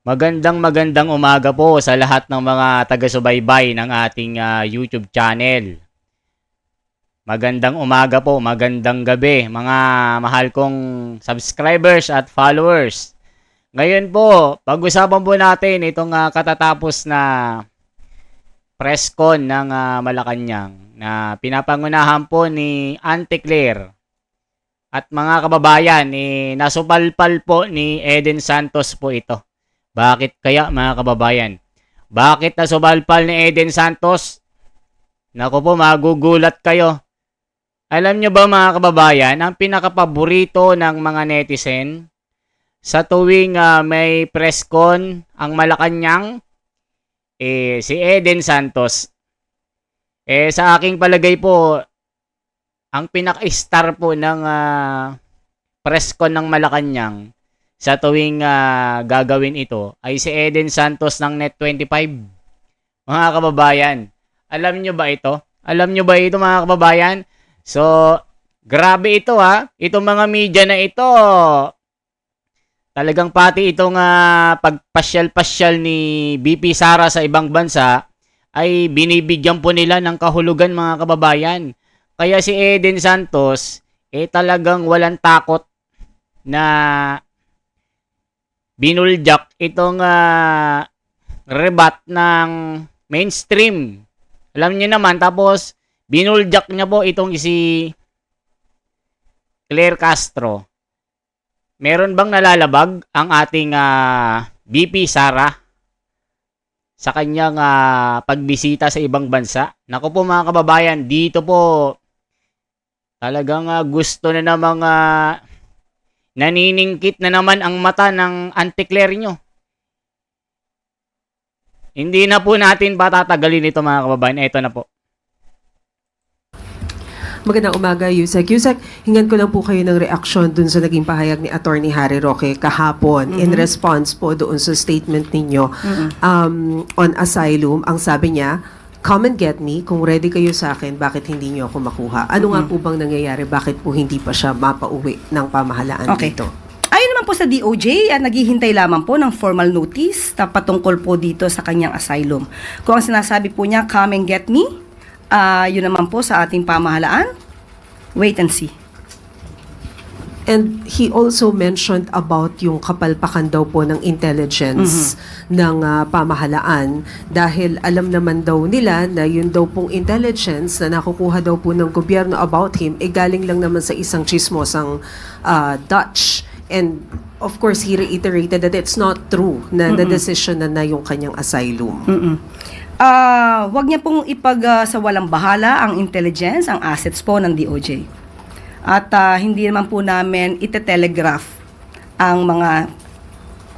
Magandang umaga po sa lahat ng mga taga-subaybay ng ating YouTube channel. Magandang umaga po, magandang gabi mga mahal kong subscribers at followers. Ngayon po, pag-usapan po natin itong katatapos na press con ng Malacanang na pinapangunahan po ni Auntie Claire. At mga kababayan, nasupalpal po ni Eden Santos po ito. Bakit kaya mga kababayan? Bakit nasubalpal ni Eden Santos? Naku po, magugulat kayo. Alam nyo ba mga kababayan, ang pinakapaborito ng mga netizen sa tuwing may press con ang Malacanang, si Eden Santos. Sa aking palagay po, ang pinaka-star po ng press con ng Malacanang sa tuwing gagawin ito ay si Eden Santos ng Net25. Mga kababayan, alam nyo ba ito? Alam nyo ba ito mga kababayan? So, grabe ito ha. Itong mga media na ito, talagang pati itong pagpasyal-pasyal ni BP Sara sa ibang bansa ay binibigyan po nila ng kahulugan mga kababayan. Kaya si Eden Santos, talagang walang takot na binuljak itong rebat ng mainstream. Alam niyo naman, tapos binuljak niya po itong si Claire Castro. Meron bang nalalabag ang ating BP Sara sa kanyang pagbisita sa ibang bansa? Naku po mga kababayan, dito po talagang gusto na namang naniningkit na naman ang mata ng Auntie Claire nyo. Hindi na po natin patatagalin ito mga kababayan. Ito na po. Magandang umaga, Yusek. Yusek, hingan ko lang po kayo ng reaksyon dun sa naging pahayag ni Attorney Harry Roque kahapon in response po doon sa statement ninyo on asylum. Ang sabi niya, come and get me. Kung ready kayo sa akin, bakit hindi niyo ako makuha? Ano nga po bang nangyayari? Bakit po hindi pa siya mapauwi ng pamahalaan dito? Ayon naman po sa DOJ, naghihintay lamang po ng formal notice na patungkol po dito sa kanyang asylum. Kung ang sinasabi po niya, come and get me, yun naman po sa ating pamahalaan, wait and see. And he also mentioned about yung kapalpakan daw po ng intelligence ng pamahalaan dahil alam naman daw nila na yun daw pong intelligence na nakukuha daw po ng gobyerno about him galing lang naman sa isang chismosang Dutch. And of course, he reiterated that it's not true na the decision na yung kanyang asylum. Wag niya pong sa walang bahala ang intelligence, ang assets po ng DOJ. At hindi naman po namin ite-telegraph ang mga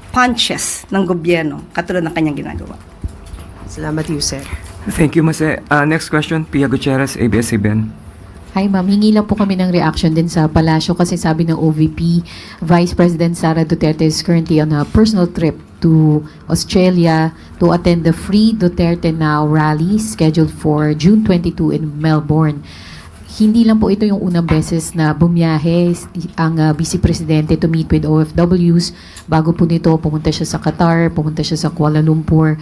punches ng gobyerno katulad ng kanyang ginagawa. Salamat, Yusek. Thank you, Mase. Next question, Pia Gutierrez, ABS-CBN. Hi ma'am, hingi lang po kami ng reaction din sa Palasyo kasi sabi ng OVP, Vice President Sara Duterte is currently on a personal trip to Australia to attend the Free Duterte Now rally scheduled for June 22 in Melbourne. Hindi lang po ito yung unang beses na bumiyahe ang Vice Presidente to meet with OFWs. Bago po nito, pumunta siya sa Qatar, pumunta siya sa Kuala Lumpur.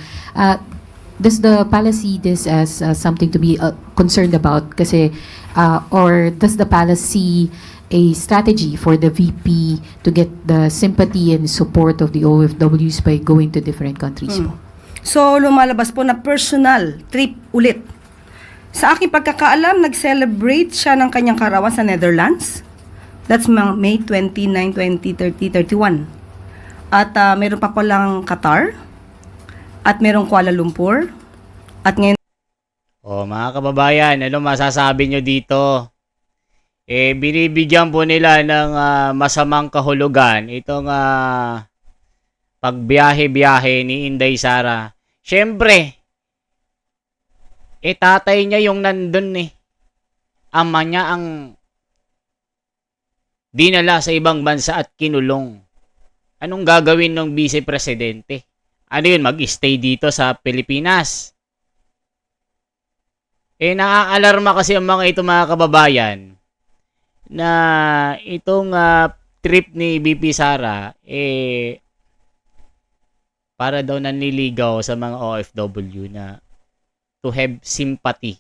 Does the palace see this as something to be concerned about? Kasi, or does the palace see a strategy for the VP to get the sympathy and support of the OFWs by going to different countries po? So, lumalabas po na personal trip ulit. Sa aking pagkakaalam, nag-celebrate siya ng kanyang karawan sa Netherlands. That's May 29, 20, 30, 31. At meron pa palang Qatar. At merong Kuala Lumpur. At ngayon... Mga kababayan, ano masasabi nyo dito? Binibigyan po nila ng masamang kahulugan itong pagbiyahe-biyahe ni Inday Sara. Siyempre, tatay niya yung nandun Ama niya ang dinala sa ibang bansa at kinulong. Anong gagawin ng Vice Presidente? Ano yun, mag-stay dito sa Pilipinas? Naaalarma kasi ang mga ito mga kababayan na itong trip ni BP Sara, para daw nanliligaw sa mga OFW na to have sympathy.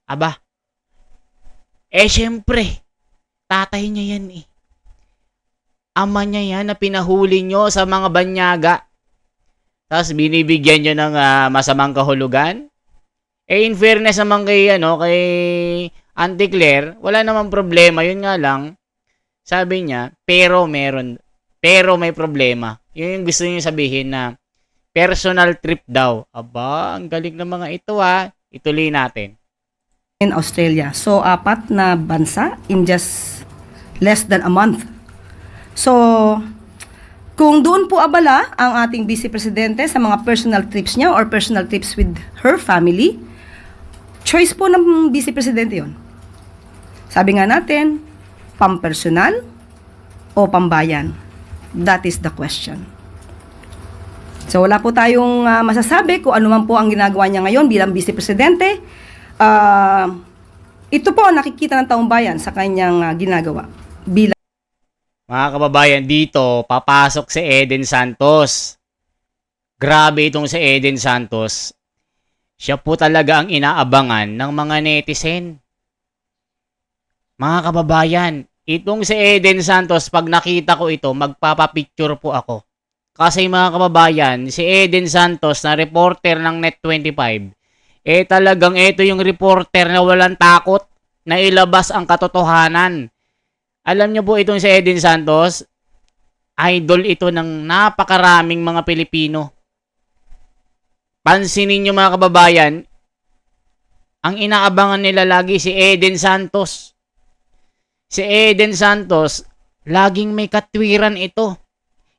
Aba, syempre, tatay niya yan eh. Ama niya yan na pinahuli nyo sa mga banyaga. Tapos binibigyan nyo ng masamang kahulugan. In fairness naman kay Auntie Claire, wala namang problema. Yun nga lang, sabi niya, pero may problema. Yun yung gusto niya sabihin na personal trip daw. Aba, ang galing ng mga ito Ituloy natin. In Australia. So, 4 na bansa in just less than a month. So, kung doon po abala ang ating Vice Presidente sa mga personal trips niya or personal trips with her family, choice po ng Vice Presidente yon. Sabi nga natin, pampersonal o pambayan? That is the question. So, wala po tayong masasabi kung ano man po ang ginagawa niya ngayon bilang Vice Presidente. Ito po ang nakikita ng taong bayan sa kanyang ginagawa bilang Mga kababayan, dito, papasok si Eden Santos. Grabe itong si Eden Santos. Siya po talaga ang inaabangan ng mga netizen. Mga kababayan, itong si Eden Santos, pag nakita ko ito, magpapapicture po ako. Kasi mga kababayan, si Eden Santos na reporter ng Net25, talagang ito yung reporter na walang takot na ilabas ang katotohanan. Alam niyo po itong si Eden Santos, idol ito ng napakaraming mga Pilipino. Pansinin niyo mga kababayan, ang inaabangan nila lagi si Eden Santos. Si Eden Santos, laging may katwiran ito.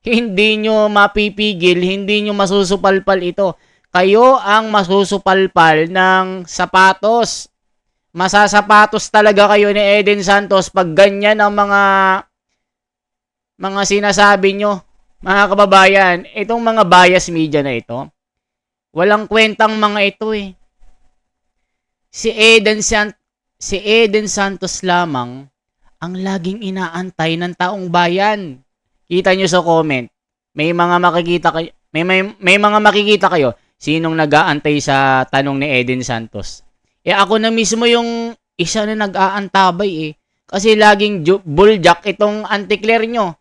Hindi nyo mapipigil, hindi nyo masusupalpal ito. Kayo ang masusupalpal ng sapatos. Masasapatos talaga kayo ni Eden Santos pag ganyan ang mga sinasabi nyo. Mga kababayan, itong mga bias media na ito, walang kwentang mga ito eh. Si Eden Santos lamang ang laging inaantay ng taong bayan. Kita nyo sa comment, may mga makikita kayo, may mga makikita kayo sinong nag-aantay sa tanong ni Eden Santos. Ako na mismo yung isa na nag-aantabay eh. Kasi laging buljak itong Auntie Claire nyo.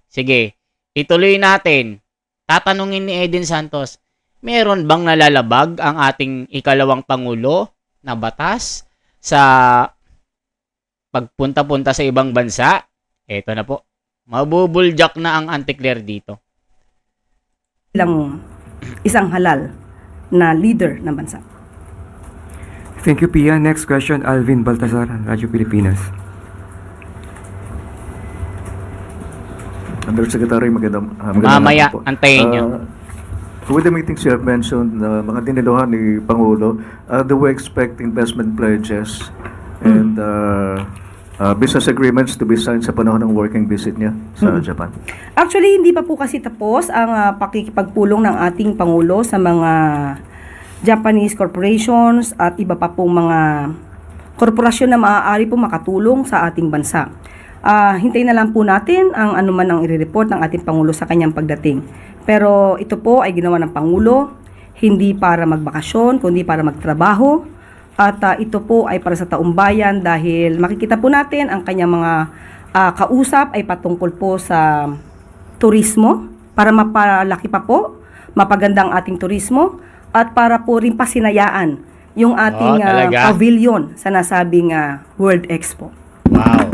Sige, ituloy natin. Tatanungin ni Eden Santos, meron bang nalalabag ang ating ikalawang Pangulo na batas sa pagpunta-punta sa ibang bansa? Eto na po. Mabubuljak na ang Auntie Claire dito. Isang halal na leader ng bansa. Thank you, Pia. Next question, Alvin Baltazar, Radyo Pilipinas. Undersecretary, magandang Mamaya, hapon po. antayin nyo. With the meetings you have mentioned, mga diniluhan ni Pangulo, do we expect investment pledges and business agreements to be signed sa panahon ng working visit niya sa Japan? Actually, hindi pa po kasi tapos ang pakikipagpulong ng ating Pangulo sa mga Japanese corporations at iba pa pong mga korporasyon na maaari po makatulong sa ating bansa. Hintayin na lang po natin ang anuman ang i-report ng ating Pangulo sa kanyang pagdating. Pero ito po ay ginawa ng Pangulo hindi para magbakasyon, kundi para magtrabaho. At ito po ay para sa taong bayan dahil makikita po natin ang kanyang mga kausap ay patungkol po sa turismo para mapalaki pa po, mapagandang ating turismo at para po rin pasinayaan yung ating pavilion sa nasabing World Expo. Wow.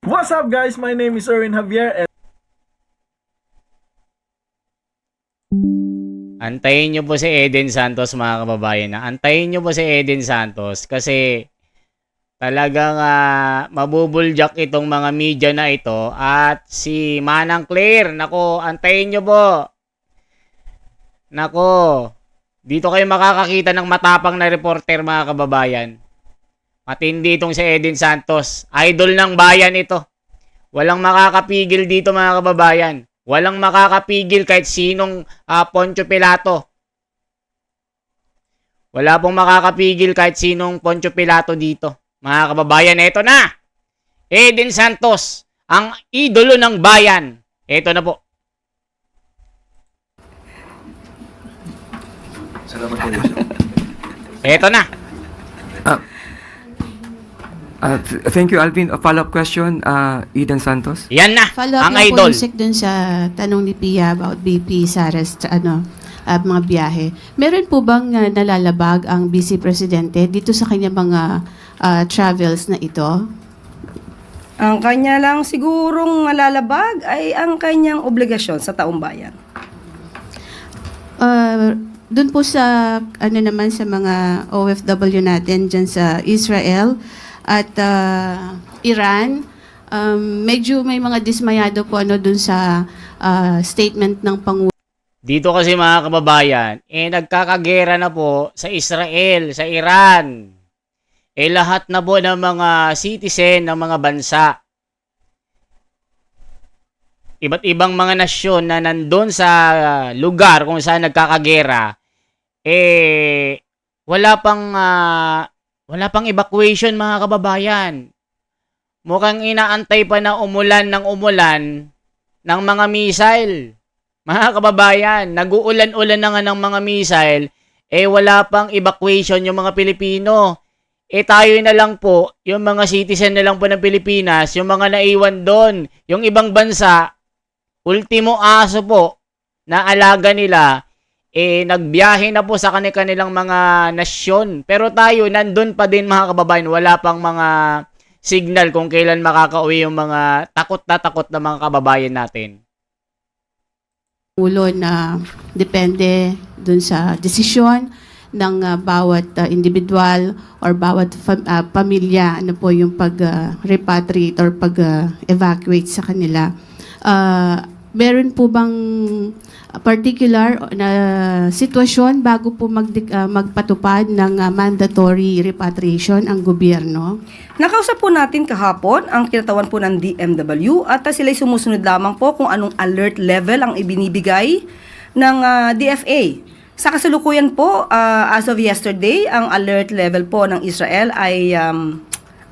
What's up guys? My name is Erwin Javier and Antayin nyo po si Eden Santos mga kababayan. Antayin nyo po si Eden Santos kasi talagang mabubuljak itong mga media na ito at si Manang Claire. Nako, antayin nyo po. Nako, dito kayo makakakita ng matapang na reporter mga kababayan. Matindi itong si Eden Santos. Idol ng bayan ito. Walang makakapigil dito mga kababayan. Walang makakapigil kahit sinong Poncio Pilato. Wala pong makakapigil kahit sinong Poncio Pilato dito. Mga kababayan, eto na. Eden Santos, ang idolo ng bayan. Eto na po. Salamat po, Yusek. Eto na. Thank you, Alvin. A follow-up question, Eden Santos. Yan na, Follow up ang lang po, idol. Yusek, dun sa tanong ni Pia about BP, Saras, mga biyahe. Meron po bang nalalabag ang Vice Presidente dito sa kanya mga travels na ito? Ang kanya lang sigurong malalabag ay ang kanyang obligasyon sa taong bayan. Doon po sa naman sa mga OFW natin dyan sa Israel at Iran, medyo may mga dismayado po doon sa statement ng Pangulo. Dito kasi mga kababayan, nagkakagera na po sa Israel, sa Iran. Lahat na po ng mga citizen ng mga bansa. Iba't ibang mga nasyon na nandun sa lugar kung saan nagkakagera, wala pang evacuation mga kababayan. Mukhang inaantay pa na umulan ng umulan ng mga missile. Mga kababayan, nag-uulan-ulan na nga ng mga missile, wala pang evacuation yung mga Pilipino. Tayo na lang po, yung mga citizen na lang po ng Pilipinas, yung mga naiwan doon, yung ibang bansa, ultimo aso po na alaga nila, nagbiyahe na po sa kanilang mga nasyon. Pero tayo, nandun pa din mga kababayan, wala pang mga signal kung kailan makakauwi yung mga takot na mga kababayan natin. Na depende dun sa desisyon ng bawat individual or bawat pamilya, po yung pag-repatriate or pag-evacuate sa kanila. Meron po bang particular na sitwasyon bago po magpatupad ng mandatory repatriation ang gobyerno? Nakausap po natin kahapon ang kinatawan po ng DMW at sila'y sumusunod lamang po kung anong alert level ang ibinibigay ng DFA. Sa kasalukuyan po, as of yesterday, ang alert level po ng Israel ay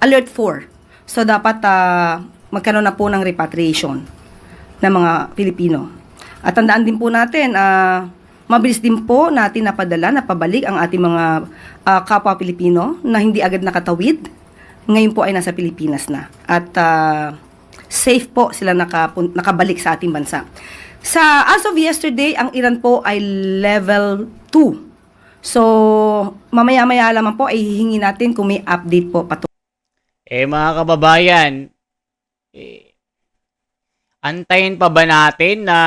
alert 4. So dapat magkaroon na po ng repatriation ng mga Pilipino. At tandaan din po natin, mabilis din po natin napabalik ang ating mga kapwa Pilipino na hindi agad nakatawid. Ngayon po ay nasa Pilipinas na. At safe po sila nakabalik sa ating bansa. As of yesterday, ang Iran po ay level 2. So, mamaya-maya lamang po ay hihingi natin kung may update po patuloy. Mga kababayan, antayin pa ba natin na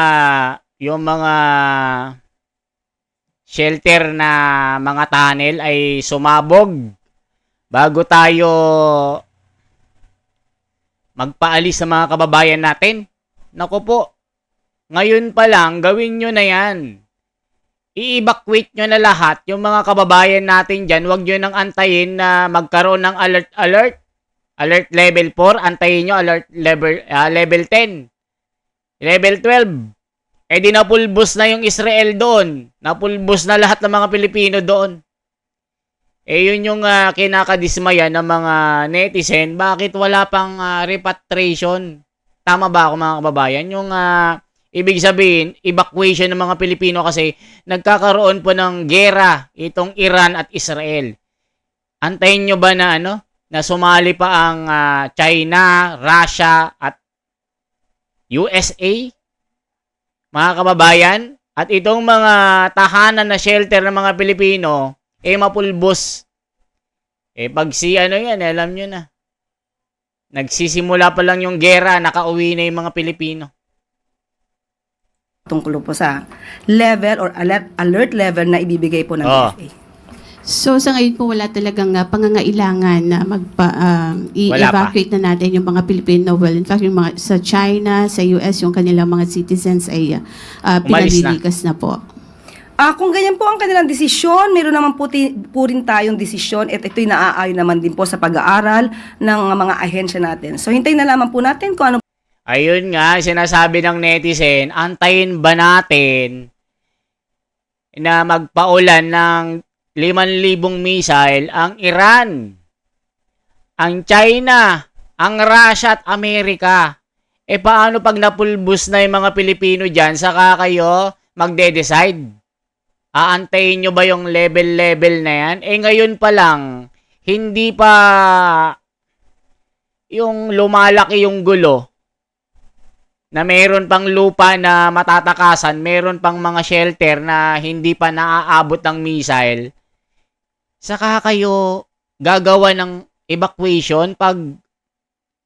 yung mga shelter na mga tunnel ay sumabog bago tayo magpaalis sa mga kababayan natin? Naku po, ngayon pa lang, gawin nyo na yan. I-evacuate nyo na lahat yung mga kababayan natin dyan. Huwag nyo nang antayin na magkaroon ng alert level 4, antayin nyo alert level 10. Level 12. Di napulbos na yung Israel doon. Napulbos na lahat ng mga Pilipino doon. Yun yung kinakadismaya ng mga netizen. Bakit wala pang repatriation? Tama ba ako mga kababayan? Yung ibig sabihin, evacuation ng mga Pilipino kasi nagkakaroon po ng gera itong Iran at Israel. Antayin nyo ba na na sumali pa ang China, Russia at USA? Mga kababayan, at itong mga tahanan na shelter ng mga Pilipino, mapulbos. Pag yan, alam nyo na. Nagsisimula pa lang yung gera, nakauwi na yung mga Pilipino. Tungkol po sa level or alert level na ibibigay po ng DFA. So sa ngayon po wala talagang pangangailangan na i-evacuate na natin yung mga Pilipino. Well, in fact, yung mga sa China, sa US, yung kanilang mga citizens ay pinalilikas na po. Kung ganyan po ang kanilang desisyon, meron naman po rin tayong desisyon at ito'y naaayon naman din po sa pag-aaral ng mga ahensya natin. So hintayin na lamang po natin kung ano. Ayun nga, sinasabi ng netizen, antayin ba natin na magpaulan ng 5,000 missile ang Iran, ang China, ang Russia at Amerika? Paano pag napulbos na yung mga Pilipino dyan, saka kayo magde-decide? Aantayin nyo ba yung level-level na yan? Eh ngayon pa lang, hindi pa yung lumalaki yung gulo na meron pang lupa na matatakasan, meron pang mga shelter na hindi pa naaabot ng missile. Saka kayo gagawa ng evacuation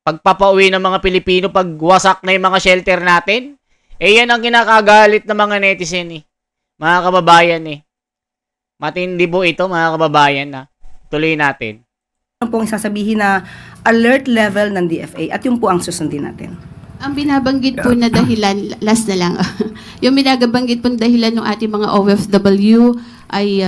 pagpapauwi ng mga Pilipino pag wasak na yung mga shelter natin? Eh yan ang kinakagalit ng mga netizen eh. Mga kababayan eh. Matindi po ito mga kababayan na. Tuloy natin. Ano pong sasabihin na alert level ng DFA at yun po ang susundin natin. Ang binabanggit po na dahilan, last na lang, yung binabanggit po na dahilan ng ating mga OFW ay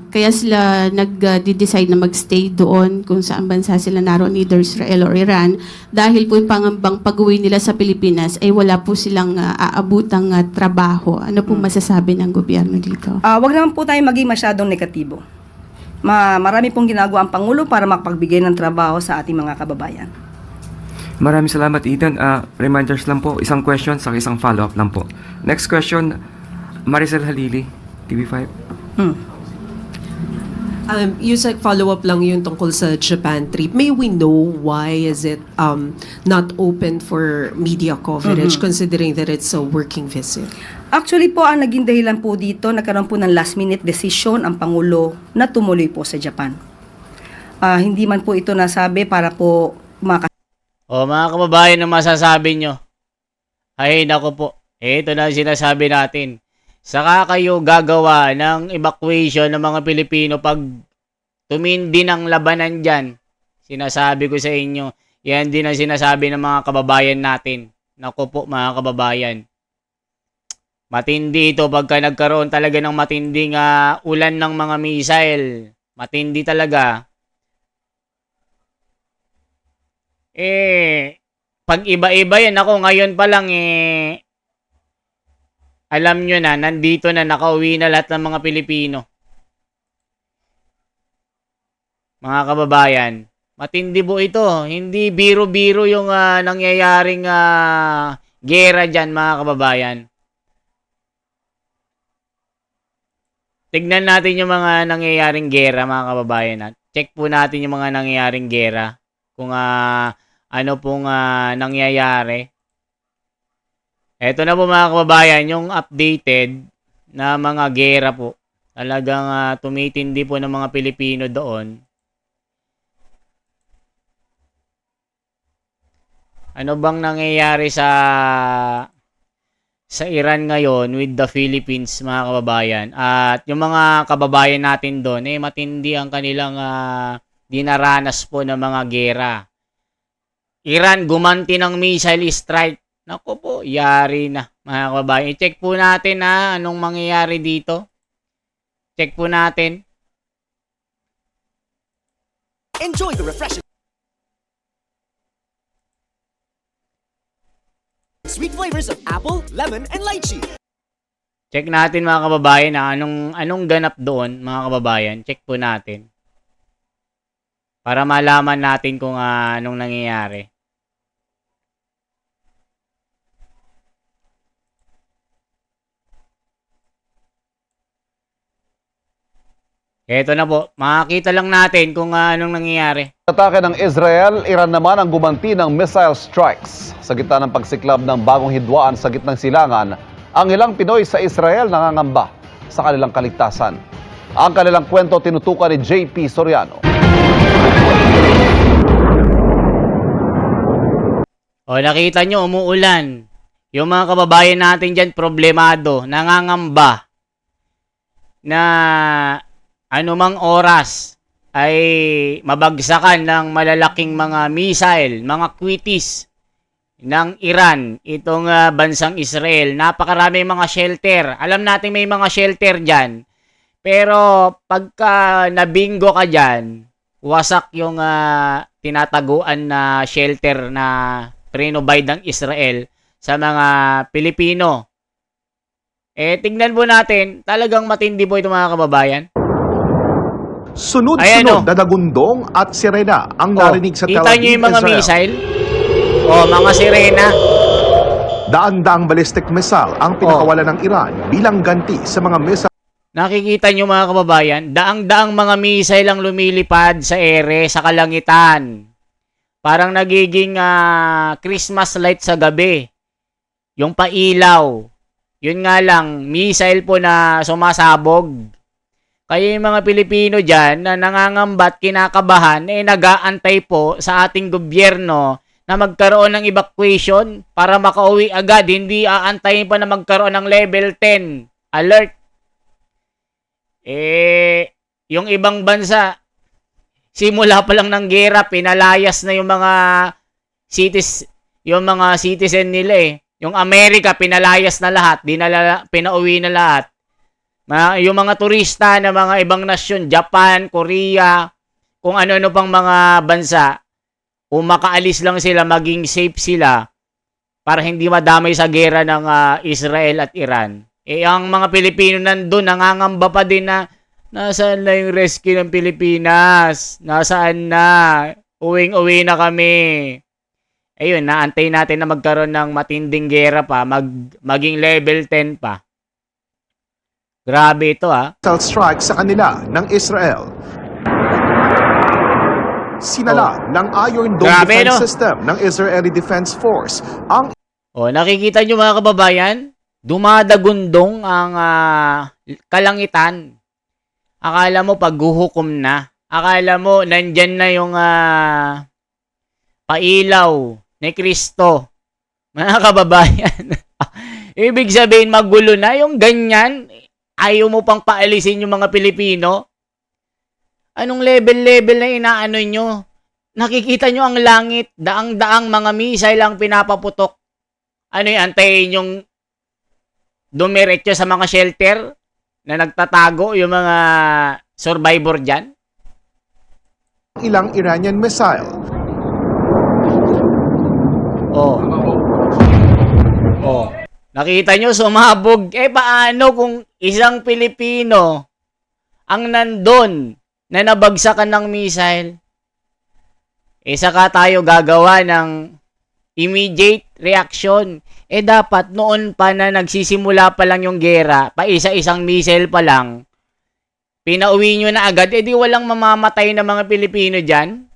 kaya sila nag-decide na magstay doon kung saan bansa sila naroon, either Israel or Iran, dahil po yung pangambang pag-uwi nila sa Pilipinas ay wala po silang aabutang trabaho. Ano po masasabi ng gobyerno dito? Wag naman po tayo maging masyadong negatibo. Marami pong ginagawa ang Pangulo para makapagbigay ng trabaho sa ating mga kababayan. Maraming salamat, Ethan. Reminders lang po, isang question sa isang follow-up lang po. Next question, Maricel Halili, TV5. Yusek, follow-up lang yun tungkol sa Japan trip. May we know why is it not open for media coverage considering that it's a working visit? Actually po, ang naging dahilan po dito, nagkaroon po ng last-minute decision ang Pangulo na tumuloy po sa Japan. Hindi man po ito nasabi para po O mga kababayan, ang masasabi nyo? Ay nako po. Ito na ang sinasabi natin. Saka kayo gagawa ng evacuation ng mga Pilipino pag tumindi ng labanan dyan. Sinasabi ko sa inyo, yan din ang sinasabi ng mga kababayan natin. Naku po mga kababayan. Matindi ito pagka nagkaroon talaga ng matinding ulan ng mga missile. Matindi talaga. Pag iba-iba yan, ako ngayon pa lang alam nyo na, nandito na, nakauwi na lahat ng mga Pilipino. Mga kababayan, matindi po ito. Hindi biro-biro yung nangyayaring gera dyan, mga kababayan. Tignan natin yung mga nangyayaring gera, mga kababayan. Check po natin yung mga nangyayaring gera. Kung ano pong nangyayari. Eto na po mga kababayan, yung updated na mga gera po. Talagang tumitindi po ng mga Pilipino doon. Ano bang nangyayari sa Iran ngayon with the Philippines, mga kababayan? At yung mga kababayan natin doon, matindi ang kanilang dinaranas po ng mga gera. Iran gumanti ng missile strike. Naku po, yari na mga kababayan. I-check po natin anong mangyayari dito. Check po natin. Enjoy the refreshing sweet flavors of apple, lemon, and lychee. Check natin mga kababayan anong ganap doon, mga kababayan. Check po natin. Para malaman natin kung anong nangyayari. Eto na po, makikita lang natin kung anong nangyayari. Atake ng Israel, Iran naman ang gumanti ng missile strikes. Sa gitna ng pagsiklab ng bagong hidwaan sa gitnang silangan, ang ilang Pinoy sa Israel nangangamba sa kanilang kaligtasan. Ang kanilang kwento tinutukan ni JP Soriano. O nakita nyo, umuulan. Yung mga kababayan natin dyan, problemado, nangangamba na anumang oras ay mabagsakan ng malalaking mga missile, mga quitis ng Iran, itong bansang Israel. Napakarami mga shelter. Alam natin may mga shelter dyan. Pero pagka nabingo ka dyan, wasak yung tinataguan na shelter na prinobide ng Israel sa mga Pilipino. Tignan po natin, talagang matindi po ito mga kababayan. Sunod-sunod na dagundong at sirena ang narinig sa Tel Kita Aviv, nyo yung mga Israel. missile? Mga sirena. Daan-daang ballistic missile ang pinakawalan ng Iran bilang ganti sa mga missile Nakikita nyo mga kababayan, daang-daang mga missile ang lumilipad sa ere, sa kalangitan. Parang nagiging Christmas light sa gabi. Yung pailaw. Yun nga lang, missile po na sumasabog. Kaya yung mga Pilipino dyan na nangangamba at kinakabahan, nag-aantay po sa ating gobyerno na magkaroon ng evacuation para makauwi agad. Hindi aantayin pa na magkaroon ng level 10 alert. Yung ibang bansa, simula pa lang ng gera, pinalayas na yung mga citizen nila eh. Yung Amerika, pinalayas na lahat, pinauwi na lahat. Yung mga turista na mga ibang nasyon, Japan, Korea, kung ano-ano pang mga bansa, kung makaalis lang sila, maging safe sila para hindi madamay sa gera ng Israel at Iran. Ang mga Pilipino nandun, nangangamba pa din na nasaan na yung rescue ng Pilipinas? Nasaan na? Uwing-uwi na kami. Ayun, naantay natin na magkaroon ng matinding gera pa, maging level 10 pa. Grabe ito Missile strike sa kanila ng Israel. Sinala ng Iron Dome Grabe, defense no? system ng Israeli Defense Force ang Nakikita nyo mga kababayan, dumadagundong ang kalangitan. Akala mo paghuhukom na. Akala mo nandyan na yung pailaw ni Kristo. Mga kababayan, ibig sabihin magulo na yung ganyan. Ayaw mo pang paalisin yung mga Pilipino? Anong level na inaano nyo? Nakikita nyo ang langit, daang-daang mga missile ang pinapaputok. Ano yung antayin yung dumiretso sa mga shelter na nagtatago yung mga survivor dyan? ilang Iranian missile. Nakita nyo, sumabog. Paano kung isang Pilipino ang nandun na nabagsakan ng missile? Saka tayo gagawa ng immediate reaction. Dapat noon pa na nagsisimula pa lang yung gera, pa isa-isang missile pa lang, pinauwi nyo na agad, di walang mamamatay na mga Pilipino dyan?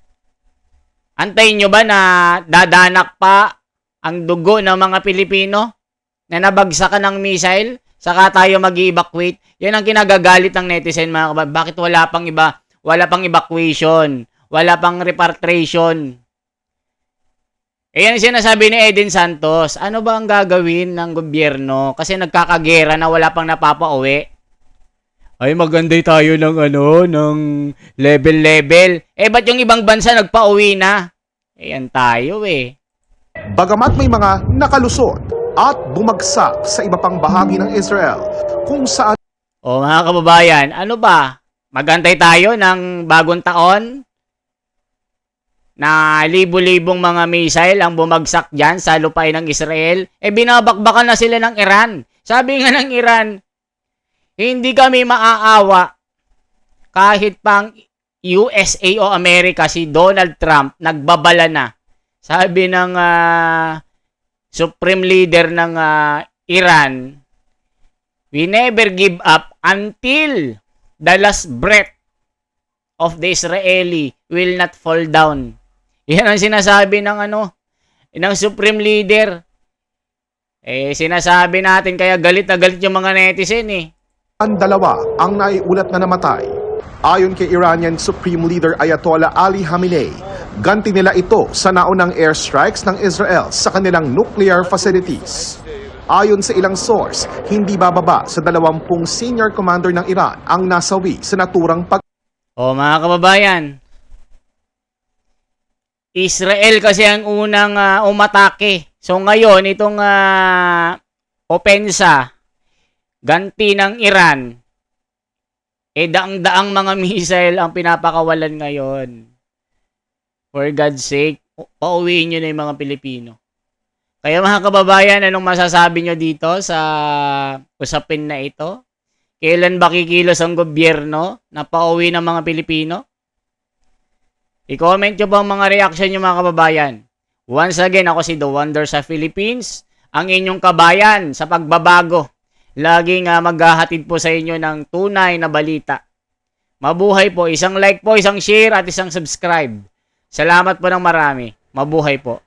Antayin nyo ba na dadanak pa ang dugo ng mga Pilipino na nabagsakan ng missile? Saka tayo mag-evacuate? Yan ang kinagagalit ng netizen, mga kababayan. Bakit wala pang iba? Wala pang evacuation. Wala pang repatriation. Yan sinasabi ni Eden Santos. Ano ba ang gagawin ng gobyerno? Kasi nagkakagera na wala pang napapauwi. Ay, maganday tayo ng ng level. Ba't yung ibang bansa nagpauwi na? Yan tayo Bagamat may mga nakalusot at bumagsak sa iba pang bahagi ng Israel kung saan mga kababayan, ano ba? Magantay tayo ng bagong taon na libo-libong mga missile ang bumagsak dyan sa lupain ng Israel. Binabakbakan na sila ng Iran. Sabi nga ng Iran, hindi kami maaawa kahit pang USA o Amerika, si Donald Trump nagbabala na. Sabi ng Supreme Leader ng Iran, we never give up until the last breath of the Israeli will not fall down. Yan ang sinasabi ng ng Supreme Leader. Sinasabi natin kaya galit na galit yung mga netizen ang dalawa ang naiulat na namatay. Ayon kay Iranian Supreme Leader Ayatollah Ali Khamenei, ganti nila ito sa naunang airstrikes ng Israel sa kanilang nuclear facilities. Ayon sa ilang source, hindi bababa sa 20 senior commander ng Iran ang nasawi sa naturang mga kababayan, Israel kasi ang unang umatake. So ngayon, itong opensa, ganti ng Iran, daang-daang mga missile ang pinapakawalan ngayon. For God's sake, pauwiin nyo na yung mga Pilipino. Kaya mga kababayan, anong masasabi nyo dito sa usapin na ito? Kailan ba kikilos ang gobyerno na pauwi ng mga Pilipino? I-comment nyo ba ang mga reaction nyo mga kababayan? Once again, ako si The Wonder sa Philippines, ang inyong kabayan sa pagbabago laging maghahatid po sa inyo ng tunay na balita. Mabuhay po, isang like po, isang share at isang subscribe. Salamat po ng marami. Mabuhay po.